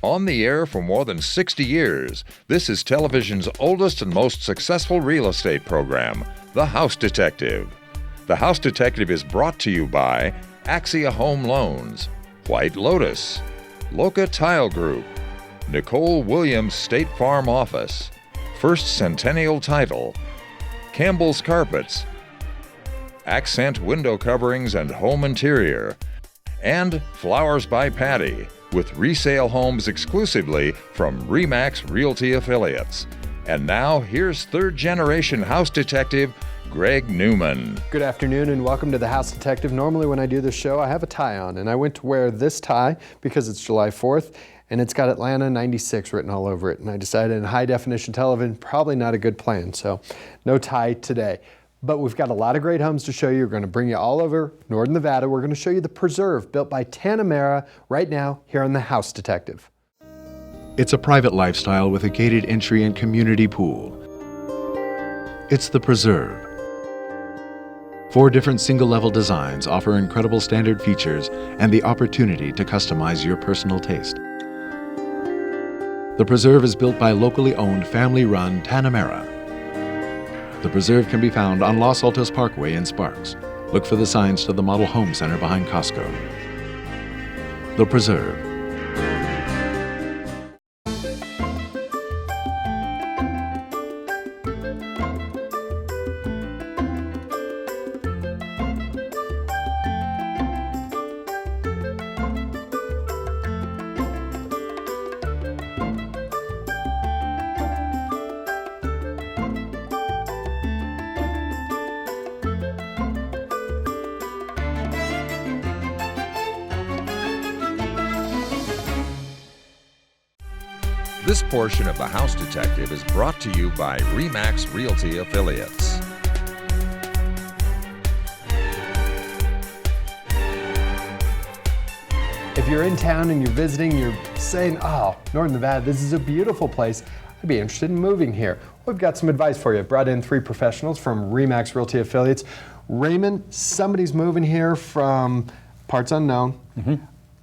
On the air for more than 60 years, this is television's oldest and most successful real estate program, The House Detective. The House Detective is brought to you by Axia Home Loans, White Lotus, Loca Tile Group, Nicole Williams State Farm Office, First Centennial Title, Campbell's Carpets, Accent Window Coverings and Home Interior, and Flowers by Patty, with resale homes exclusively from RE/MAX Realty Affiliates. And now, here's third-generation House Detective Greg Newman. Good afternoon and welcome to the House Detective. Normally when I do this show, I have a tie on, and I went to wear this tie because it's July 4th, and it's got Atlanta 96 written all over it. And I decided in high-definition television, probably not a good plan, so no tie today. But we've got a lot of great homes to show you. We're going to bring you all over Northern Nevada. We're going to show you the Preserve, built by Tanamera, right now here on the House Detective. It's a private lifestyle with a gated entry and community pool. It's the Preserve. 4 different single-level designs offer incredible standard features and the opportunity to customize your personal taste. The Preserve is built by locally owned, family-run Tanamera. The Preserve can be found on Los Altos Parkway in Sparks. Look for the signs to the Model Home Center behind Costco. The Preserve. This portion of The House Detective is brought to you by RE/MAX Realty Affiliates. If you're in town and you're visiting, you're saying, oh, Northern Nevada, this is a beautiful place. I'd be interested in moving here. We've got some advice for you. Brought in 3 professionals from RE/MAX Realty Affiliates. Raymond, somebody's moving here from parts unknown.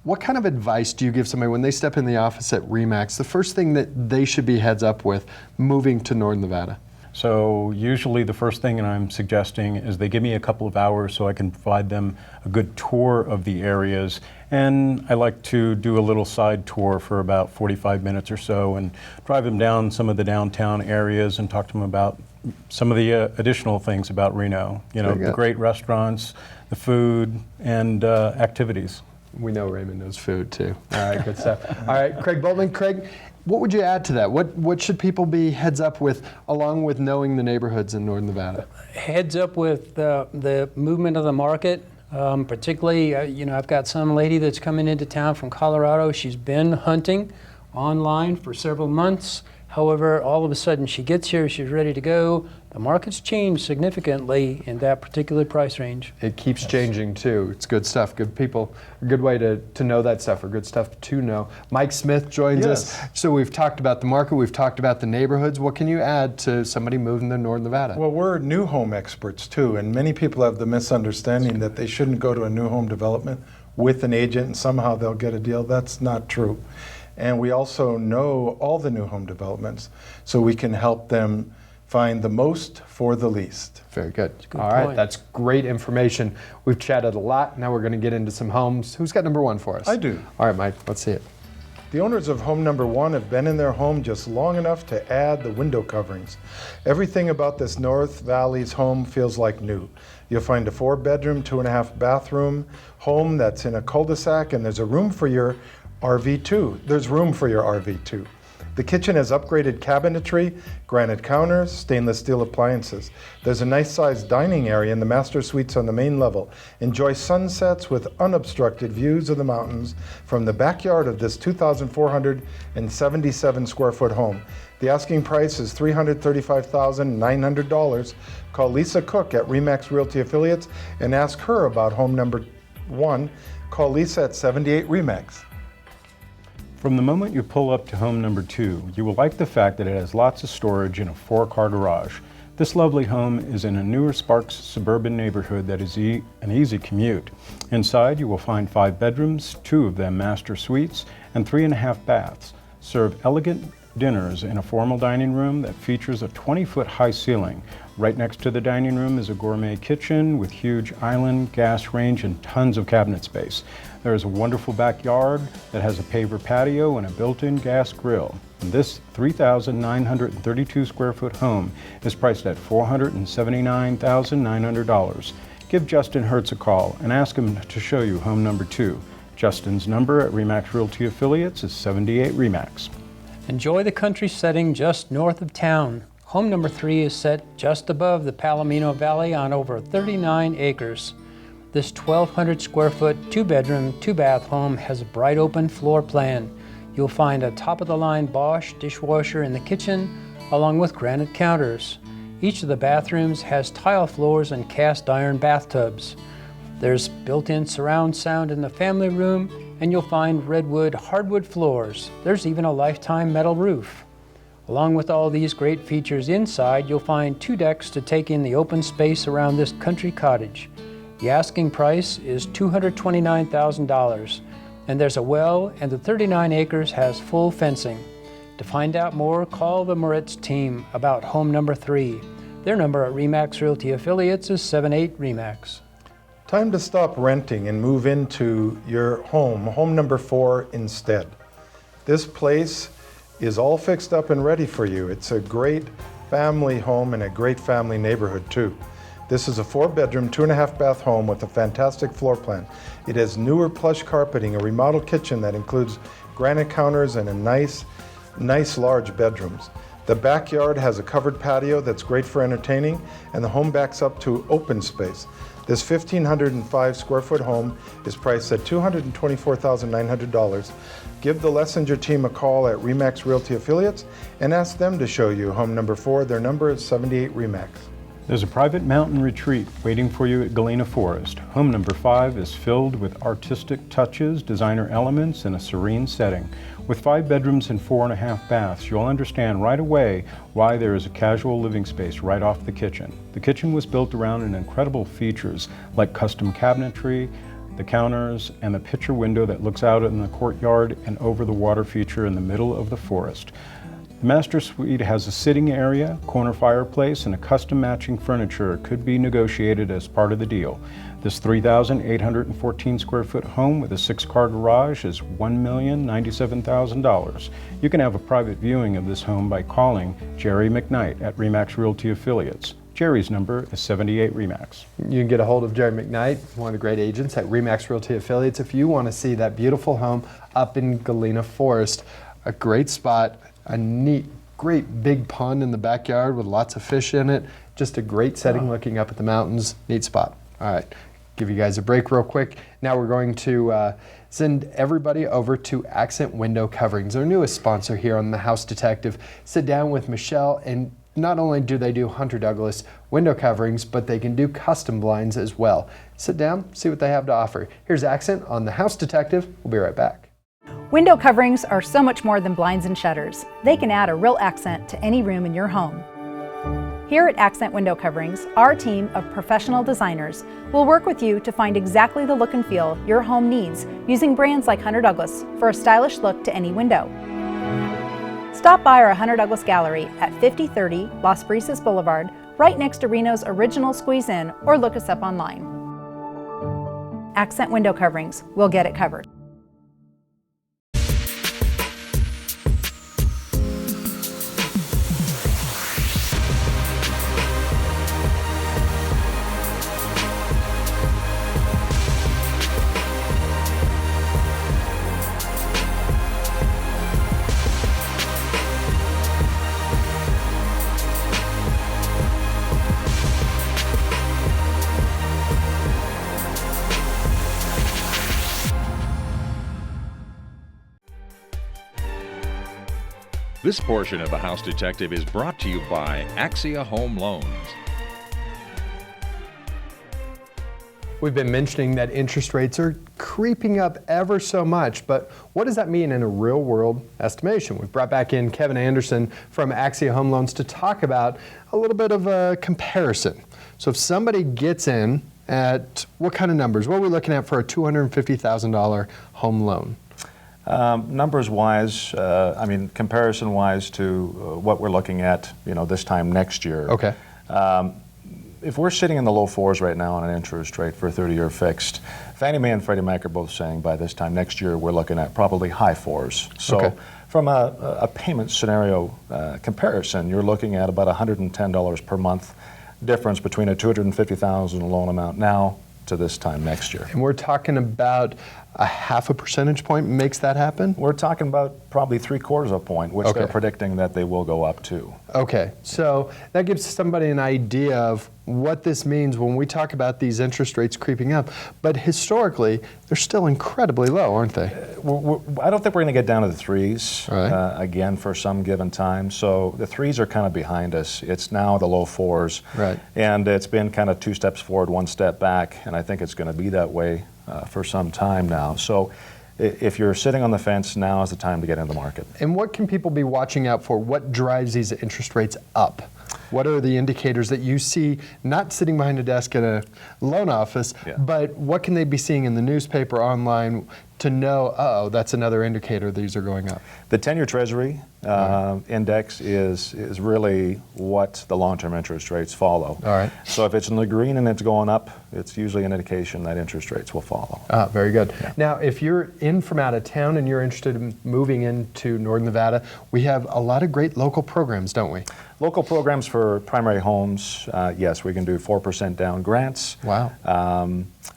What kind of advice do you give somebody when they step in the office at RE/MAX? The first thing that they should be heads up with moving to Northern Nevada? So usually the first thing that I'm suggesting is they give me a couple of hours so I can provide them a good tour of the areas. And I like to do a little side tour for about 45 minutes or so and drive them down some of the downtown areas and talk to them about some of the additional things about Reno. You know, the great restaurants, the food, and activities. We know Raymond knows food too. All right, good stuff. All right, Craig Boltman. Craig, what would you add to that? What should people be heads up with, along with knowing the neighborhoods in Northern Nevada? Heads up with the movement of the market. Particularly, you know, I've got some lady that's coming into town from Colorado. She's been hunting online for several months. However, all of a sudden she gets here, she's ready to go. The market's changed significantly in that particular price range. It keeps changing too. It's good stuff. Good people, a good way to know that stuff, or good stuff to know. Mike Smith joins us. So we've talked about the market, we've talked about the neighborhoods. What can you add to somebody moving to Northern Nevada? Well, we're new home experts too, and many people have the misunderstanding that they shouldn't go to a new home development with an agent and somehow they'll get a deal. That's not true. And we also know all the new home developments, so we can help them find the most for the least. Very good. Good All right, point. that's great information. We've chatted a lot. Now we're going to get into some homes. Who's got number 1 for us? I do. All right, Mike, let's see it. The owners of home number 1 have been in their home just long enough to add the window coverings. Everything about this North Valley's home feels like new. You'll find a 4-bedroom, 2.5 bathroom home that's in a cul-de-sac, and there's a room for your RV too. There's room for your RV too. The kitchen has upgraded cabinetry, granite counters, stainless steel appliances. There's a nice sized dining area in the master suites on the main level. Enjoy sunsets with unobstructed views of the mountains from the backyard of this 2,477 square foot home. The asking price is $335,900. Call Lisa Cook at RE/MAX Realty Affiliates and ask her about home number 1. Call Lisa at 78 RE/MAX. From the moment you pull up to home number 2, you will like the fact that it has lots of storage in a 4-car garage. This lovely home is in a newer Sparks suburban neighborhood that is an easy commute. Inside you will find 5 bedrooms, 2 of them master suites, and 3.5 baths. Serve elegant dinners in a formal dining room that features a 20-foot high ceiling. Right next to the dining room is a gourmet kitchen with huge island, gas range, and tons of cabinet space. There is a wonderful backyard that has a paver patio and a built-in gas grill. And this 3,932 square foot home is priced at $479,900. Give Justin Hertz a call and ask him to show you home number 2. Justin's number at RE/MAX Realty Affiliates is 78 RE/MAX. Enjoy the country setting just north of town. Home number 3 is set just above the Palomino Valley on over 39 acres. This 1,200 square foot, 2-bedroom, 2-bath home has a bright open floor plan. You'll find a top-of-the-line Bosch dishwasher in the kitchen, along with granite counters. Each of the bathrooms has tile floors and cast iron bathtubs. There's built-in surround sound in the family room, and you'll find redwood, hardwood floors. There's even a lifetime metal roof. Along with all these great features inside, you'll find 2 decks to take in the open space around this country cottage. The asking price is $229,000, and there's a well, and the 39 acres has full fencing. To find out more, call the Moritz team about home number 3. Their number at RE/MAX Realty Affiliates is 78 RE/MAX. Time to stop renting and move into your home number 4 instead. This place is all fixed up and ready for you. It's a great family home and a great family neighborhood too. This is a 4-bedroom, 2.5 bath home with a fantastic floor plan. It has newer plush carpeting, a remodeled kitchen that includes granite counters and a nice large bedrooms. The backyard has a covered patio that's great for entertaining, and the home backs up to open space. This 1,505 square foot home is priced at $224,900. Give the Lessinger team a call at RE/MAX Realty Affiliates and ask them to show you home number 4. Their number is 78 RE/MAX. There's a private mountain retreat waiting for you at Galena Forest. Home number 5 is filled with artistic touches, designer elements, and a serene setting. With 5 bedrooms and 4.5 baths, you'll understand right away why there is a casual living space right off the kitchen. The kitchen was built around incredible features like custom cabinetry, the counters, and the picture window that looks out in the courtyard and over the water feature in the middle of the forest. The master suite has a sitting area, corner fireplace, and a custom matching furniture could be negotiated as part of the deal. This 3,814 square foot home with a 6-car garage is $1,097,000. You can have a private viewing of this home by calling Jerry McKnight at RE/MAX Realty Affiliates. Jerry's number is 78 RE/MAX. You can get a hold of Jerry McKnight, one of the great agents at RE/MAX Realty Affiliates, if you want to see that beautiful home up in Galena Forest. A great spot, a neat, great big pond in the backyard with lots of fish in it. Just a great setting looking up at the mountains. Neat spot. All right, give you guys a break real quick. Now we're going to send everybody over to Accent Window Coverings, our newest sponsor here on The House Detective. Sit down with Michelle, and not only do they do Hunter Douglas window coverings, but they can do custom blinds as well. Sit down, see what they have to offer. Here's Accent on The House Detective. We'll be right back. Window coverings are so much more than blinds and shutters. They can add a real accent to any room in your home. Here at Accent Window Coverings, our team of professional designers will work with you to find exactly the look and feel your home needs using brands like Hunter Douglas for a stylish look to any window. Stop by our Hunter Douglas Gallery at 5030 Las Brisas Boulevard, right next to Reno's original Squeeze In, or look us up online. Accent Window Coverings, we'll get it covered. This portion of The House Detective is brought to you by Axia Home Loans. We've been mentioning that interest rates are creeping up ever so much, but what does that mean in a real-world estimation? We've brought back in Kevin Anderson from Axia Home Loans to talk about a little bit of a comparison. So if somebody gets in at what kind of numbers? What are we looking at for a $250,000 home loan? Numbers-wise, I mean, comparison-wise to what we're looking at, this time next year. Okay. If we're sitting in the low 4s right now on an interest rate for a 30-year fixed, Fannie Mae and Freddie Mac are both saying by this time next year we're looking at probably high 4s. So Okay. from a payment scenario comparison, you're looking at about $110 per month difference between a $250,000 loan amount now to this time next year. And we're talking about a 0.5 percentage point makes that happen? We're talking about probably 3/4 of a point, which Okay. they're predicting that they will go up to. Okay, so that gives somebody an idea of what this means when we talk about these interest rates creeping up. But historically, they're still incredibly low, aren't they? I don't think we're going to get down to the 3s All right. again for some given time. So the 3s are kind of behind us. It's now the low 4s. Right. And it's been kind of 2 steps forward, 1 step back. And I think it's going to be that way for some time now. So if you're sitting on the fence, now is the time to get in the market. And what can people be watching out for? What drives these interest rates up? What are the indicators that you see, not sitting behind a desk in a loan office, Yeah. but what can they be seeing in the newspaper, online, to know, uh-oh, that's another indicator these are going up? The 10-year Treasury index is really what the long-term interest rates follow. All right. So if it's in the green and it's going up, it's usually an indication that interest rates will follow. Ah, very good. Now, if you're in from out of town and you're interested in moving into Northern Nevada, we have a lot of great local programs, don't we? Local programs for primary homes, yes, we can do 4% down grants. Wow.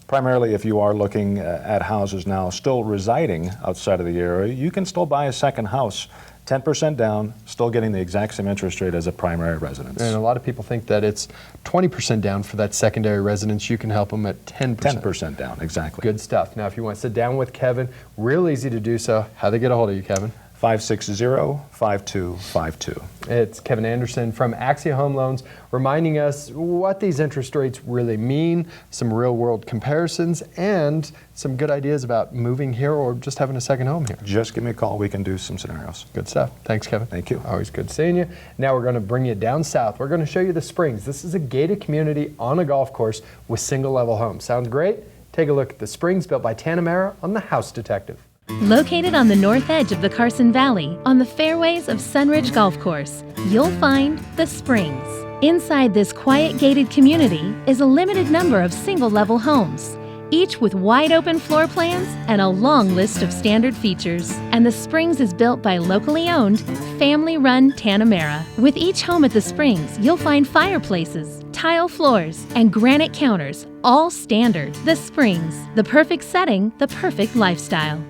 Primarily, if you are looking at houses now still residing outside of the area, you can still buy a second house, 10% down, still getting the exact same interest rate as a primary residence. And a lot of people think that it's 20% down for that secondary residence. You can help them at 10%. 10% down, exactly. Good stuff. Now, if you want to sit down with Kevin, real easy to do so. How they get a hold of you, Kevin? 560-5252. It's Kevin Anderson from Axia Home Loans, reminding us what these interest rates really mean, some real-world comparisons, and some good ideas about moving here or just having a second home here. Just give me a call. We can do some scenarios. Good stuff. Thanks, Kevin. Thank you. Always good seeing you. Now we're going to bring you down south. We're going to show you the Springs. This is a gated community on a golf course with single-level homes. Sounds great? Take a look at the Springs built by Tanamera on The House Detective. Located on the north edge of the Carson Valley, on the fairways of Sunridge Golf Course, you'll find the Springs. Inside this quiet gated community is a limited number of single-level homes, each with wide-open floor plans and a long list of standard features. And the Springs is built by locally owned, family-run Tanamera. With each home at the Springs, you'll find fireplaces, tile floors, and granite counters, all standard. The Springs, the perfect setting, the perfect lifestyle.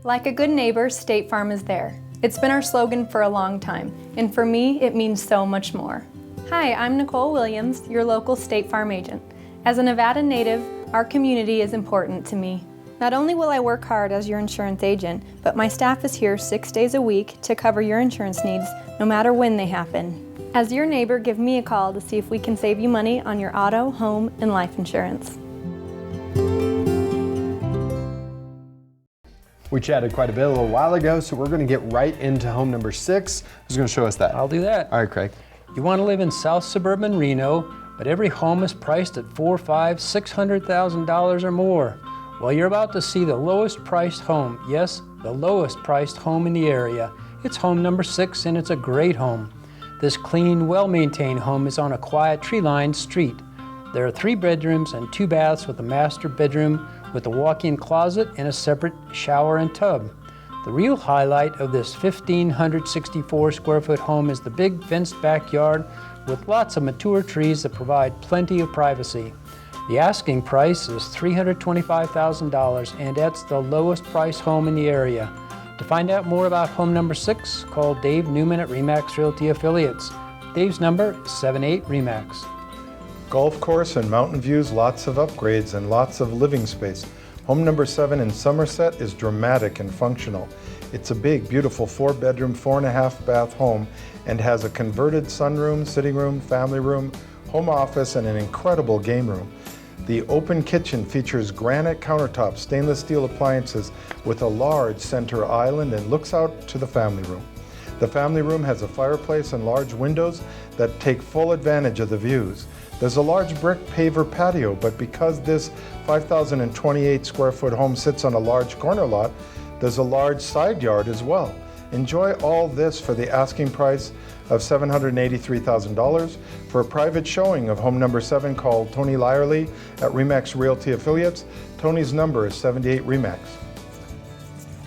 Like a good neighbor, State Farm is there. It's been our slogan for a long time, and for me, it means so much more. Hi, I'm Nicole Williams, your local State Farm agent. As a Nevada native, our community is important to me. Not only will I work hard as your insurance agent, but my staff is here 6 days a week to cover your insurance needs, no matter when they happen. As your neighbor, give me a call to see if we can save you money on your auto, home, and life insurance. We chatted quite a bit a little while ago, so we're going to get right into home number 6. Who's going to show us that? I'll do that. All right, Craig. You want to live in South Suburban Reno, but every home is priced at $400,000, $500,000, $600,000 or more. Well, you're about to see the lowest priced home. Yes, the lowest priced home in the area. It's home number 6, and it's a great home. This clean, well-maintained home is on a quiet, tree-lined street. There are 3 bedrooms and 2 baths with a master bedroom with a walk-in closet and a separate shower and tub. The real highlight of this 1,564 square foot home is the big fenced backyard with lots of mature trees that provide plenty of privacy. The asking price is $325,000, and that's the lowest price home in the area. To find out more about home number 6, call Dave Newman at RE/MAX Realty Affiliates. Dave's number is 78-RE/MAX. Golf course and mountain views, lots of upgrades and lots of living space. Home number 7 in Somerset is dramatic and functional. It's a big, beautiful 4-bedroom, 4.5-bath home and has a converted sunroom, sitting room, family room, home office, and an incredible game room. The open kitchen features granite countertops, stainless steel appliances with a large center island and looks out to the family room. The family room has a fireplace and large windows that take full advantage of the views. There's a large brick paver patio, but because this 5,028 square foot home sits on a large corner lot, There's a large side yard as well. Enjoy all this for the asking price of $783,000. For a private showing of home number 7, call Tony Lyerly at RE/MAX Realty Affiliates. Tony's number is 78 RE/MAX.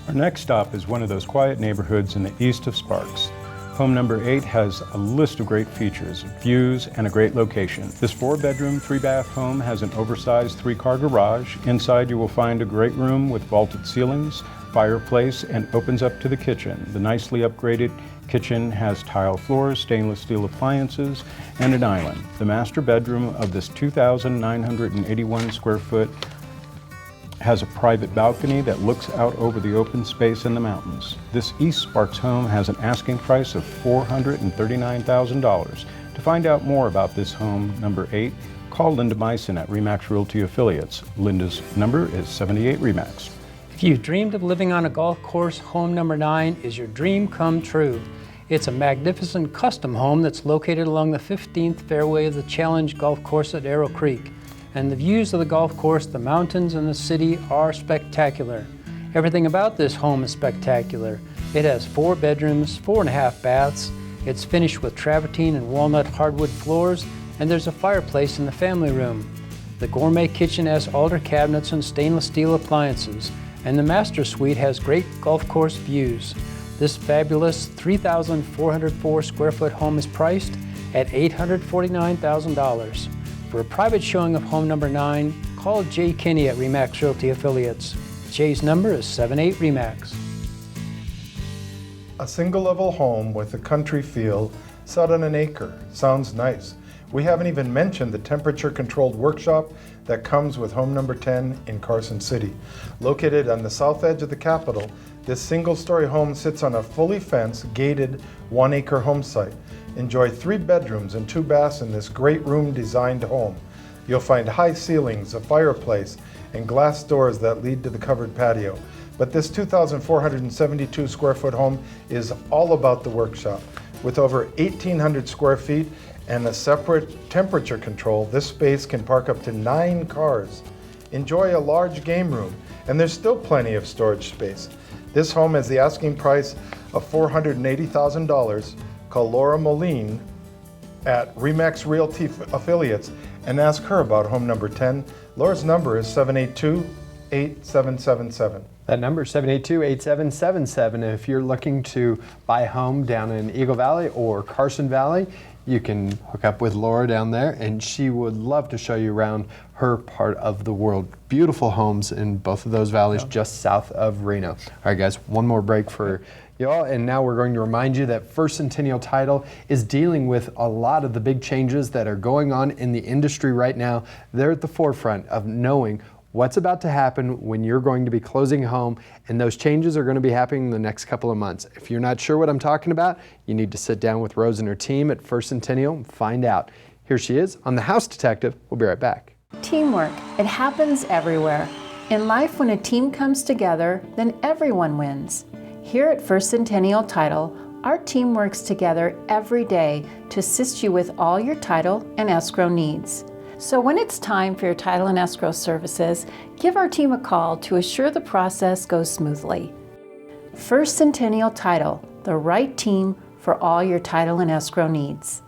Our next stop is one of those quiet neighborhoods in the east of Sparks. Home number 8 has a list of great features, views, and a great location. This 4-bedroom, 3-bath home has an oversized 3-car garage. Inside you will find a great room with vaulted ceilings, fireplace, and opens up to the kitchen. The nicely upgraded kitchen has tile floors, stainless steel appliances, and an island. The master bedroom of this 2,981 square foot has a private balcony that looks out over the open space and the mountains. This East Sparks home has an asking price of $439,000. To find out more about this home number 8, call Linda Meissen at RE/MAX Realty Affiliates. Linda's number is 78 RE/MAX. If you've dreamed of living on a golf course, home number 9 is your dream come true. It's a magnificent custom home that's located along the 15th fairway of the Challenge Golf Course at Arrow Creek. And the views of the golf course, the mountains, and the city are spectacular. Everything about this home is spectacular. It has 4 bedrooms, 4.5 baths. It's finished with travertine and walnut hardwood floors, and there's a fireplace in the family room. The gourmet kitchen has altar cabinets and stainless steel appliances, and the master suite has great golf course views. This fabulous 3,404 square foot home is priced at $849,000. For a private showing of home number 9, call Jay Kinney at RE/MAX Realty Affiliates. Jay's number is 78 RE/MAX. A single-level home with a country feel, set on an acre. Sounds nice. We haven't even mentioned the temperature-controlled workshop that comes with home number 10 in Carson City. Located on the south edge of the capital, this single-story home sits on a fully fenced, gated 1-acre home site. Enjoy 3 bedrooms and 2 baths in this great room-designed home. You'll find high ceilings, a fireplace, and glass doors that lead to the covered patio. But this 2,472 square foot home is all about the workshop. With over 1,800 square feet and a separate temperature control, this space can park up to 9 cars. Enjoy a large game room, and there's still plenty of storage space. This home has the asking price of $480,000. Call Laura Moline at RE/MAX Realty Affiliates and ask her about home number 10. Laura's number is 782-8777. That number is 782-8777. If you're looking to buy a home down in Eagle Valley or Carson Valley, you can hook up with Laura down there, and she would love to show you around her part of the world. Beautiful homes in both of those valleys, just south of Reno. All right, guys, one more break for y'all, and now we're going to remind you that First Centennial Title is dealing with a lot of the big changes that are going on in the industry right now. They're at the forefront of knowing what's about to happen when you're going to be closing a home, and those changes are going to be happening in the next couple of months. If you're not sure what I'm talking about, you need to sit down with Rose and her team at First Centennial and find out. Here she is on The House Detective. We'll be right back. Teamwork. It happens everywhere. In life, when a team comes together, then everyone wins. Here at First Centennial Title, our team works together every day to assist you with all your title and escrow needs. So when it's time for your title and escrow services, give our team a call to assure the process goes smoothly. First Centennial Title, the right team for all your title and escrow needs.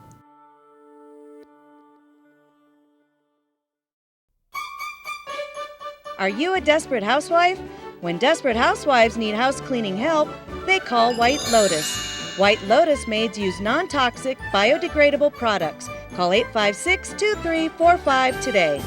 Are you a desperate housewife? When desperate housewives need house cleaning help, they call White Lotus. White Lotus maids use non-toxic, biodegradable products. Call 856-2345 today.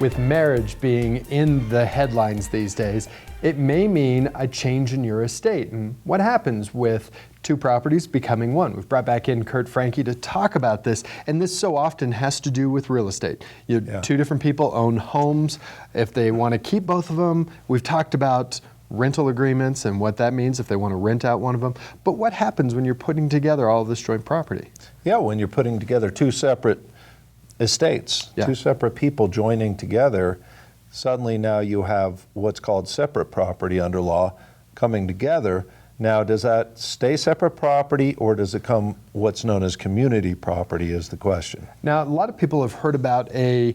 With marriage being in the headlines these days, it may mean a change in your estate. And what happens with 2 properties becoming 1? We've brought back in Kurt Franke to talk about this, and this so often has to do with real estate. 2 different people own homes. If they want to keep both of them, we've talked about rental agreements and what that means if they want to rent out one of them. But what happens when you're putting together all of this joint property? Yeah, when you're putting together 2 separate estates, 2 separate people joining together, suddenly now you have what's called separate property under law coming together. Now, does that stay separate property, or does it come what's known as community property is the question. Now, a lot of people have heard about a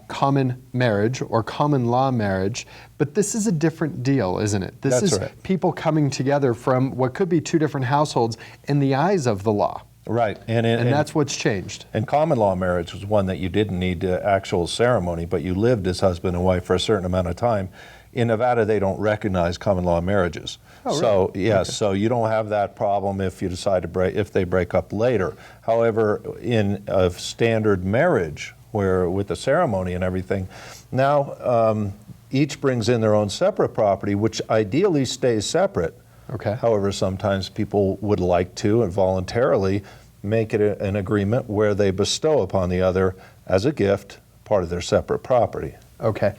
common marriage or common law marriage, but this is a different deal, isn't it? This That's is right. people coming together from what could be two different households in the eyes of the law. Right. And that's what's changed. And common law marriage was one that you didn't need actual ceremony, but you lived as husband and wife for a certain amount of time. In Nevada, they don't recognize common law marriages. Oh, so really? yes, Okay. so you don't have that problem if you decide to break, if they break up later. However, in a standard marriage, where with the ceremony and everything, now each brings in their own separate property, which ideally stays separate. Okay. However, sometimes people would like to and voluntarily make it an agreement where they bestow upon the other as a gift part of their separate property. Okay.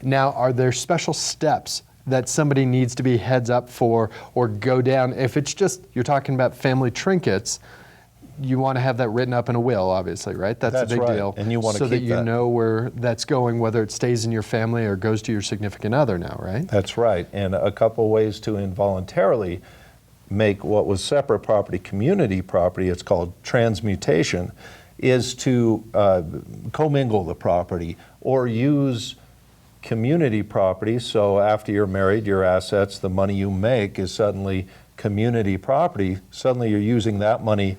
Now, are there special steps that somebody needs to be heads up for or go down? If it's just, you're talking about family trinkets, you want to have that written up in a will, obviously, right? That's a big right. deal. And you want to so that keep you that. know where that's going, whether it stays in your family or goes to your significant other now, right? That's right. And a couple ways to involuntarily make what was separate property community property, it's called transmutation, is to commingle the property or use community property. So after you're married, your assets, the money you make is suddenly community property. Suddenly you're using that money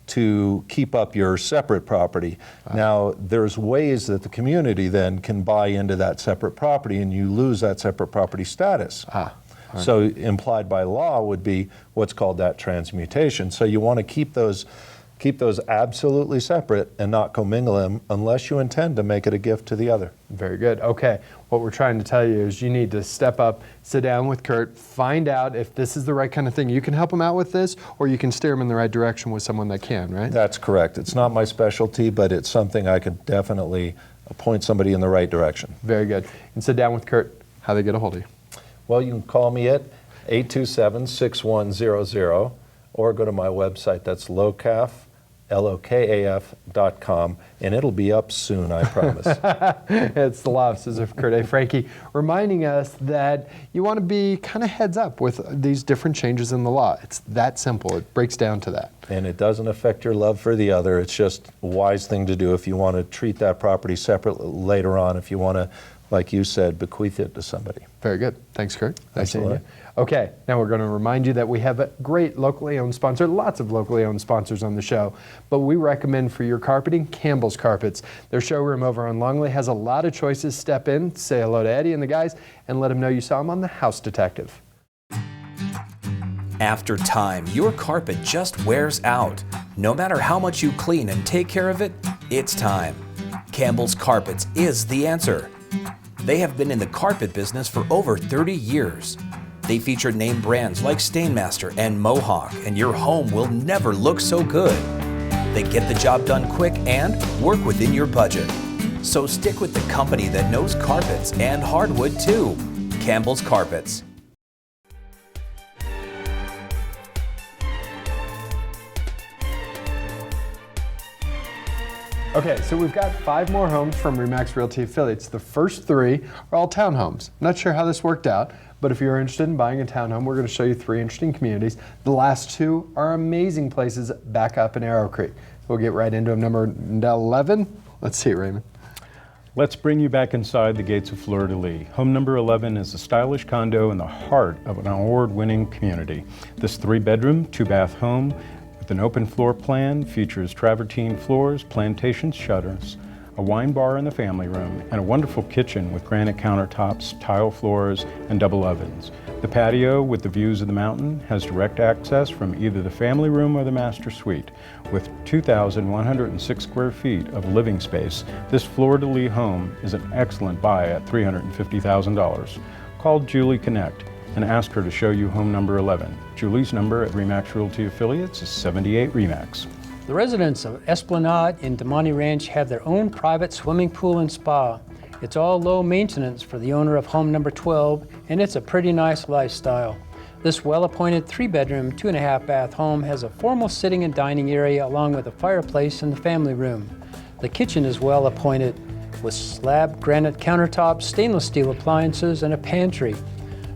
to keep up your separate property. Now, there's ways that the community then can buy into that separate property and you lose that separate property status. So implied by law would be what's called that transmutation. So you want to keep those absolutely separate and not commingle them unless you intend to make it a gift to the other. Very good. Okay. What we're trying to tell you is you need to step up, sit down with Kurt, find out if this is the right kind of thing. You can help him out with this, or you can steer him in the right direction with someone that can, right? That's correct. It's not my specialty, but it's something I could definitely point somebody in the right direction. Very good. And sit down with Kurt. How they get a hold of you? Well, you can call me at 827-6100 or go to my website. That's lokaf.com, and it'll be up soon, I promise. It's the law offices of Kurt A. Franke, reminding us that you want to be kind of heads up with these different changes in the law. It's that simple. It breaks down to that. And it doesn't affect your love for the other. It's just a wise thing to do if you want to treat that property separately later on, if you want to, like you said, bequeath it to somebody. Very good. Thanks, Kurt. Nice seeing you. Absolutely. Okay, now we're going to remind you that we have a great locally owned sponsor, lots of locally owned sponsors on the show, but we recommend for your carpeting, Campbell's Carpets. Their showroom over on Longley has a lot of choices. Step in, say hello to Eddie and the guys, and let them know you saw them on The House Detective. After time, your carpet just wears out. No matter how much you clean and take care of it, it's time. Campbell's Carpets is the answer. They have been in the carpet business for over 30 years. They feature name brands like Stainmaster and Mohawk, and your home will never look so good. They get the job done quick and work within your budget. So stick with the company that knows carpets and hardwood too. Campbell's Carpets. Okay, so we've got 5 more homes from RE/MAX Realty Affiliates. The first 3 are all townhomes. Not sure how this worked out, but if you're interested in buying a townhome, we're going to show you 3 interesting communities. The last 2 are amazing places back up in Arrow Creek. We'll get right into them. Number 11, let's see it, Raymond. Let's bring you back inside the gates of Fleur-de-Lis. Home number 11 is a stylish condo in the heart of an award-winning community. This 3-bedroom, 2-bath home with an open floor plan features travertine floors, plantation shutters, a wine bar in the family room, and a wonderful kitchen with granite countertops, tile floors, and double ovens. The patio with the views of the mountain has direct access from either the family room or the master suite. With 2,106 square feet of living space, this Fleur-de-Lis home is an excellent buy at $350,000. Call Julie Connect and ask her to show you home number 11. Julie's number at RE/MAX Realty Affiliates is 78 RE/MAX. The residents of Esplanade in Damonte Ranch have their own private swimming pool and spa. It's all low maintenance for the owner of home number 12, and it's a pretty nice lifestyle. This well-appointed 3-bedroom, 2.5-bath home has a formal sitting and dining area along with a fireplace in the family room. The kitchen is well appointed with slab granite countertops, stainless steel appliances, and a pantry.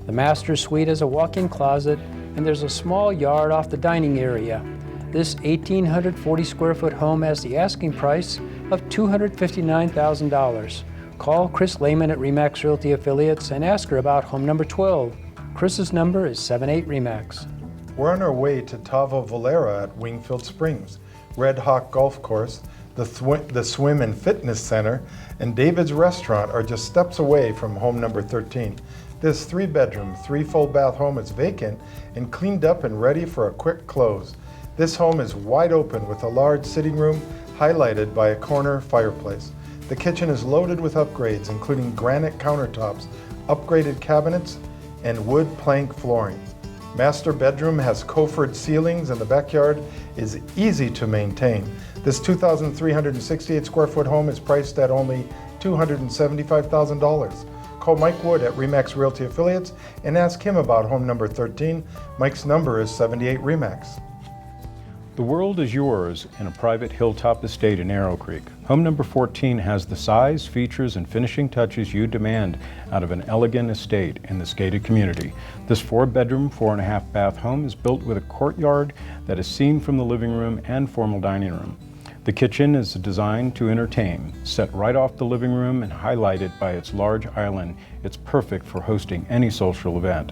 The master suite has a walk-in closet, and there's a small yard off the dining area. This 1,840 square foot home has the asking price of $259,000. Call Chris Lehman at RE/MAX Realty Affiliates and ask her about home number 12. Chris's number is 78-RE/MAX. We're on our way to Tavo Valera at Wingfield Springs, Red Hawk Golf Course, the Swim and Fitness Center, and David's Restaurant are just steps away from home number 13. This 3-bedroom, 3-full-bath home is vacant and cleaned up and ready for a quick close. This home is wide open with a large sitting room highlighted by a corner fireplace. The kitchen is loaded with upgrades, including granite countertops, upgraded cabinets, and wood plank flooring. Master bedroom has coffered ceilings and the backyard is easy to maintain. This 2,368 square foot home is priced at only $275,000. Call Mike Wood at RE/MAX Realty Affiliates and ask him about home number 13. Mike's number is 78-RE/MAX. The world is yours in a private hilltop estate in Arrow Creek. Home number 14 has the size, features, and finishing touches you demand out of an elegant estate in this gated community. This 4-bedroom, 4.5-bath home is built with a courtyard that is seen from the living room and formal dining room. The kitchen is designed to entertain. Set right off the living room and highlighted by its large island, it's perfect for hosting any social event.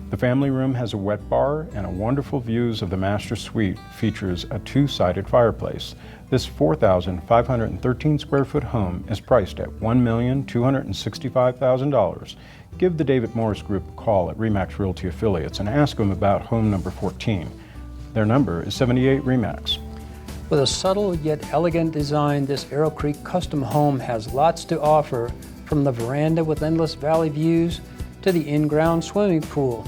The family room has a wet bar and a wonderful views of the master suite features a 2-sided fireplace. This 4,513 square foot home is priced at $1,265,000. Give the David Morris Group a call at RE/MAX Realty Affiliates and ask them about home number 14. Their number is 78-RE/MAX. With a subtle yet elegant design, this Arrow Creek custom home has lots to offer, from the veranda with endless valley views to the in-ground swimming pool.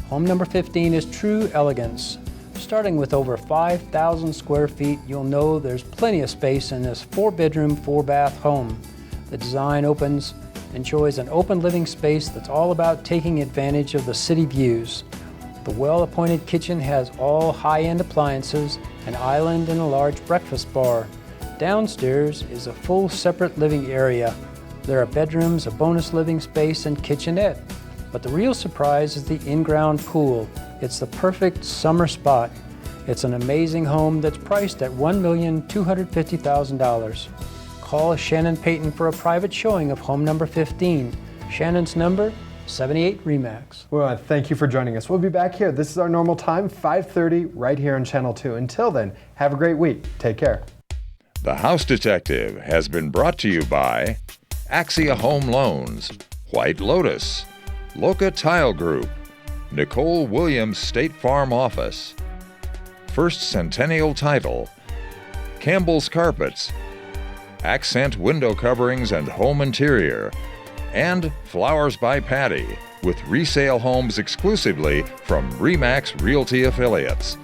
Home number 15 is true elegance. Starting with over 5,000 square feet, you'll know there's plenty of space in this 4-bedroom, 4-bath home. The design enjoys an open living space that's all about taking advantage of the city views. The well-appointed kitchen has all high-end appliances, an island, and a large breakfast bar. Downstairs is a full separate living area. There are bedrooms, a bonus living space, and kitchenette. But the real surprise is the in-ground pool. It's the perfect summer spot. It's an amazing home that's priced at $1,250,000. Call Shannon Payton for a private showing of home number 15. Shannon's number, 78-RE/MAX. Well, thank you for joining us. We'll be back here. This is our normal time, 5:30, right here on Channel 2. Until then, have a great week. Take care. The House Detective has been brought to you by Axia Home Loans, White Lotus, Loca Tile Group, Nicole Williams State Farm Office, First Centennial Title, Campbell's Carpets, Accent Window Coverings and Home Interior, and Flowers by Patty, with resale homes exclusively from RE/MAX Realty Affiliates.